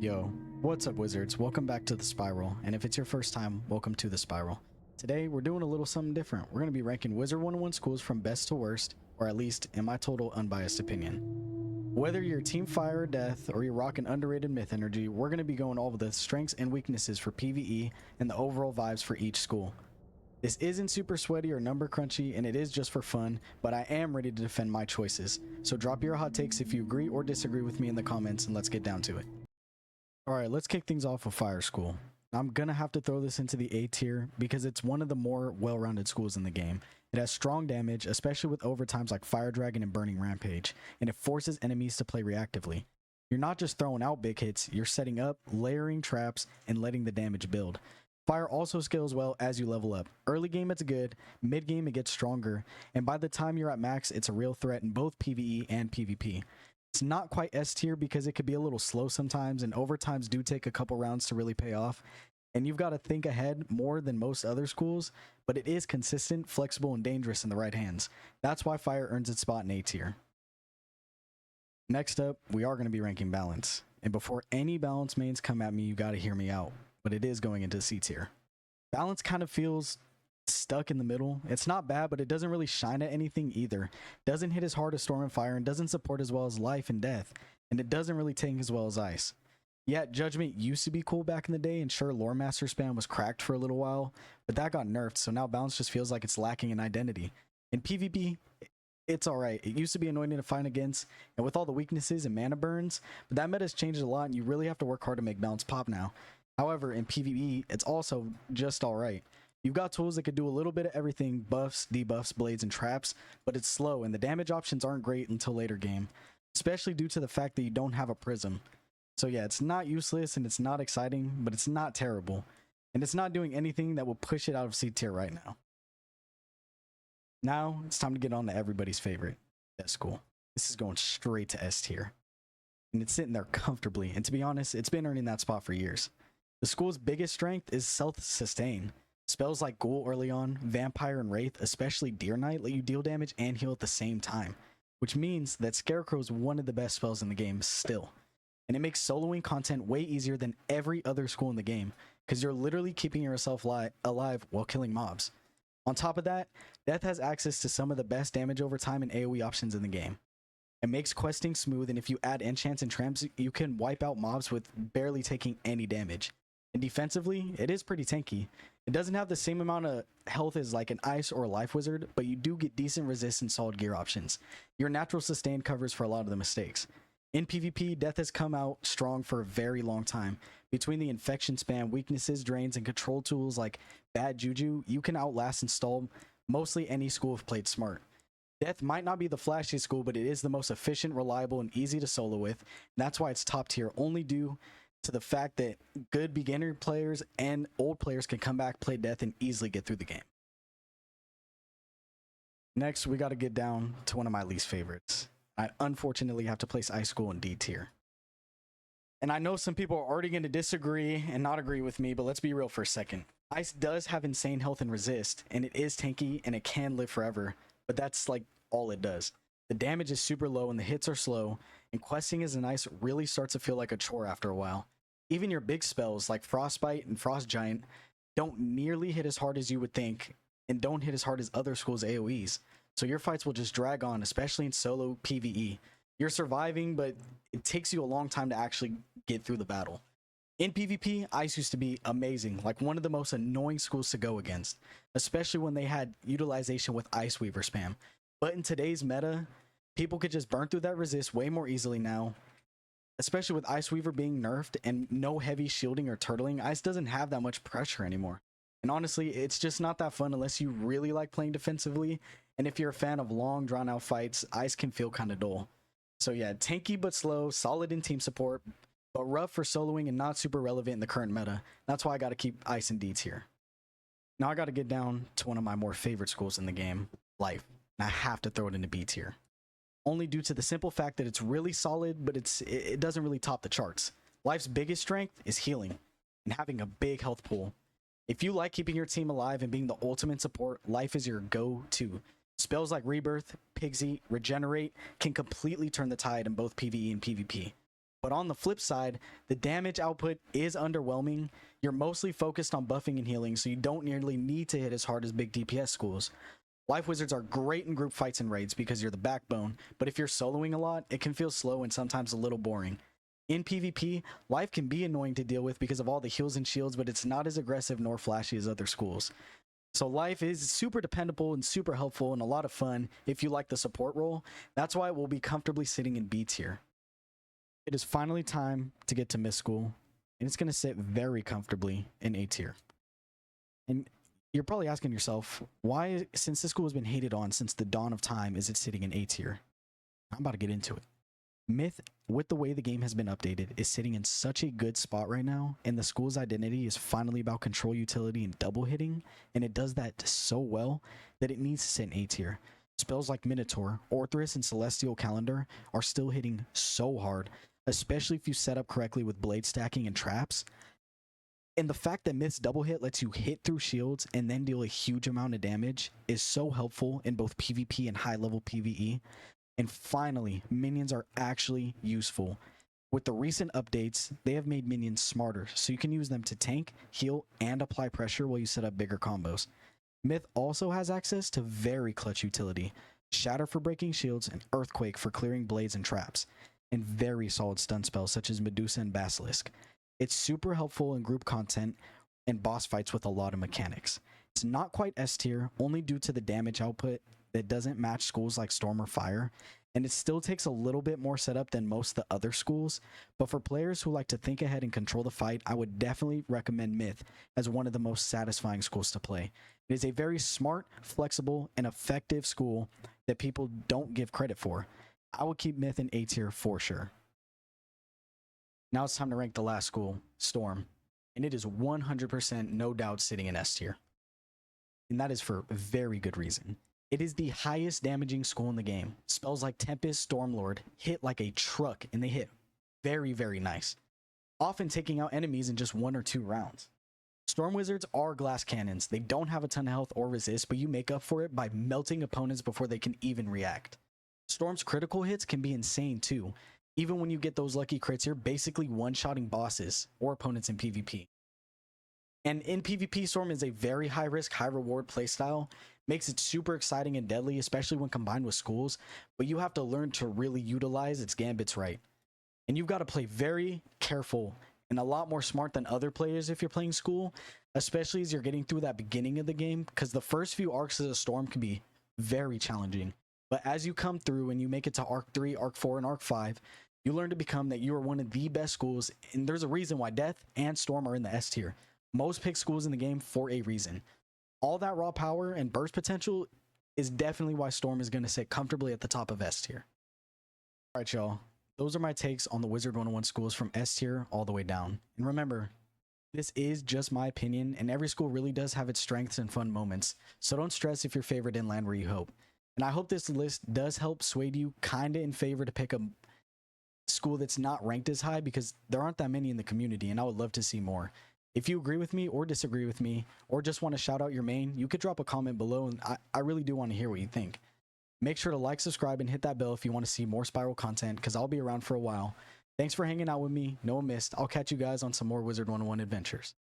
Yo, what's up wizards? Welcome back to the Spiral, and if it's your first time, welcome to the Spiral. Today, we're doing a little something different. We're going to be ranking Wizard 101 schools from best to worst, or at least in my total unbiased opinion. Whether you're Team Fire or Death, or you're rocking underrated Myth energy, we're going to be going over the strengths and weaknesses for PvE and the overall vibes for each school. This isn't super sweaty or number crunchy, and it is just for fun, but I am ready to defend my choices. So drop your hot takes if you agree or disagree with me in the comments, and let's get down to it. Alright, let's kick things off with Fire School. I'm gonna have to throw this into the A tier because it's one of the more well-rounded schools in the game. It has strong damage, especially with overtimes like Fire Dragon and Burning Rampage, and it forces enemies to play reactively. You're not just throwing out big hits, you're setting up, layering traps, and letting the damage build. Fire also scales well as you level up. Early game it's good, mid game it gets stronger, and by the time you're at max it's a real threat in both PvE and PvP. It's not quite S tier because it could be a little slow sometimes, and overtimes do take a couple rounds to really pay off. And you've got to think ahead more than most other schools, but it is consistent, flexible, and dangerous in the right hands. That's why Fire earns its spot in A tier. Next up, we are going to be ranking Balance. And before any Balance mains come at me, you got to hear me out. But it is going into C tier. Balance kind of feels stuck in the middle. It's not bad, but it doesn't really shine at anything either. Doesn't hit as hard as Storm and Fire, and doesn't support as well as Life and Death, and it doesn't really tank as well as Ice. Yeah, Judgment used to be cool back in the day, and sure, Lore Master spam was cracked for a little while, but that got nerfed, so now Balance just feels like it's lacking in identity. In PvP, it's alright. It used to be annoying to fight against, and with all the weaknesses and mana burns, but that meta's changed a lot, and you really have to work hard to make Balance pop now. However, in PvE, it's also just alright. You've got tools that could do a little bit of everything, buffs, debuffs, blades, and traps, but it's slow, and the damage options aren't great until later game, especially due to the fact that you don't have a prism. So yeah, it's not useless, and it's not exciting, but it's not terrible, and it's not doing anything that will push it out of C tier right now. Now, it's time to get on to everybody's favorite, Death School. This is going straight to S tier, and it's sitting there comfortably, and to be honest, it's been earning that spot for years. The school's biggest strength is self-sustain. Spells like Ghoul early on, Vampire and Wraith, especially Deer Knight, let you deal damage and heal at the same time, which means that Scarecrow is one of the best spells in the game still. And it makes soloing content way easier than every other school in the game, because you're literally keeping yourself alive while killing mobs. On top of that, Death has access to some of the best damage over time and AoE options in the game. It makes questing smooth, and if you add enchants and tramps, you can wipe out mobs with barely taking any damage. And defensively, it is pretty tanky. It doesn't have the same amount of health as like an Ice or a Life Wizard, but you do get decent resist and solid gear options. Your natural sustain covers for a lot of the mistakes. In PvP, Death has come out strong for a very long time. Between the infection spam, weaknesses, drains, and control tools like Bad Juju, you can outlast and stall mostly any school if played smart. Death might not be the flashiest school, but it is the most efficient, reliable, and easy to solo with. That's why it's top tier, only due to the fact that good beginner players and old players can come back, play Death, and easily get through the game. Next, we got to get down to one of my least favorites. I unfortunately have to place Ice School in D tier. And I know some people are already going to disagree and not agree with me, but let's be real for a second. Ice does have insane health and resist, and it is tanky, and it can live forever, but that's like all it does. The damage is super low, and the hits are slow, and questing as an Ice really starts to feel like a chore after a while. Even your big spells like Frostbite and Frost Giant don't nearly hit as hard as you would think, and don't hit as hard as other schools' AoEs. So your fights will just drag on, especially in solo PvE. You're surviving, but it takes you a long time to actually get through the battle. In PvP, Ice used to be amazing, like one of the most annoying schools to go against, especially when they had utilization with Ice Weaver spam. But in today's meta, people could just burn through that resist way more easily now. Especially with Ice Weaver being nerfed and no heavy shielding or turtling, Ice doesn't have that much pressure anymore. And honestly, it's just not that fun unless you really like playing defensively. And if you're a fan of long, drawn-out fights, Ice can feel kind of dull. So yeah, tanky but slow, solid in team support, but rough for soloing and not super relevant in the current meta. That's why I got to keep Ice and D tier. Now I got to get down to one of my more favorite schools in the game, Life. And I have to throw it into B tier. Only due to the simple fact that it's really solid, but it doesn't really top the charts. Life's biggest strength is healing and having a big health pool. If you like keeping your team alive and being the ultimate support, Life is your go-to. Spells like Rebirth, Pigsy, Regenerate can completely turn the tide in both PvE and PvP. But on the flip side, the damage output is underwhelming. You're mostly focused on buffing and healing, so you don't nearly need to hit as hard as big DPS schools. Life Wizards are great in group fights and raids because you're the backbone, but if you're soloing a lot, it can feel slow and sometimes a little boring. In PvP, Life can be annoying to deal with because of all the heals and shields, but it's not as aggressive nor flashy as other schools. So Life is super dependable and super helpful and a lot of fun if you like the support role. That's why it will be comfortably sitting in B tier. It is finally time to get to Myth School, and it's going to sit very comfortably in A tier. And you're probably asking yourself, why, since this school has been hated on since the dawn of time, is it sitting in A tier? I'm about to get into it. Myth, with the way the game has been updated, is sitting in such a good spot right now, and the school's identity is finally about control utility and double hitting, and it does that so well that it needs to sit in A tier. Spells like Minotaur, Orthrus, and Celestial Calendar are still hitting so hard, especially if you set up correctly with blade stacking and traps. And the fact that Myth's double hit lets you hit through shields and then deal a huge amount of damage is so helpful in both PvP and high level PvE. And finally, minions are actually useful. With the recent updates, they have made minions smarter, so you can use them to tank, heal, and apply pressure while you set up bigger combos. Myth also has access to very clutch utility, Shatter for breaking shields, and Earthquake for clearing blades and traps, and very solid stun spells such as Medusa and Basilisk. It's super helpful in group content and boss fights with a lot of mechanics. It's not quite S tier, only due to the damage output that doesn't match schools like Storm or Fire, and it still takes a little bit more setup than most of the other schools, but for players who like to think ahead and control the fight, I would definitely recommend Myth as one of the most satisfying schools to play. It is a very smart, flexible, and effective school that people don't give credit for. I would keep Myth in A tier for sure. Now it's time to rank the last school, Storm, and it is 100% no doubt sitting in S tier. And that is for very good reason. It is the highest damaging school in the game. Spells like Tempest, Stormlord hit like a truck, and they hit very, very nice, often taking out enemies in just 1 or 2 rounds. Storm Wizards are glass cannons. They don't have a ton of health or resist, but you make up for it by melting opponents before they can even react. Storm's critical hits can be insane too. Even when you get those lucky crits, you're basically one-shotting bosses or opponents in PvP. And in PvP, Storm is a very high-risk, high-reward playstyle. Makes it super exciting and deadly, especially when combined with schools, but you have to learn to really utilize its gambits right. And you've got to play very careful and a lot more smart than other players if you're playing school, especially as you're getting through that beginning of the game, because the first few arcs of the Storm can be very challenging. But as you come through and you make it to Arc 3, Arc 4, and Arc 5, you learn to become that you are one of the best schools, and there's a reason why Death and Storm are in the S tier. Most picked schools in the game for a reason. All that raw power and burst potential is definitely why Storm is going to sit comfortably at the top of S tier. Alright y'all, those are my takes on the WIZARD101 schools from S tier all the way down. And remember, this is just my opinion, and every school really does have its strengths and fun moments, so don't stress if your favorite didn't land where you hope. And I hope this list does help sway you kinda in favor to pick a school that's not ranked as high, because there aren't that many in the community, and I would love to see more. If you agree with me or disagree with me, or just want to shout out your main, you could drop a comment below, and I really do want to hear what you think. Make sure to like, subscribe, and hit that bell if you want to see more Spiral content, because I'll be around for a while. Thanks for hanging out with me. No one missed. I'll catch you guys on some more WIZARD101 adventures.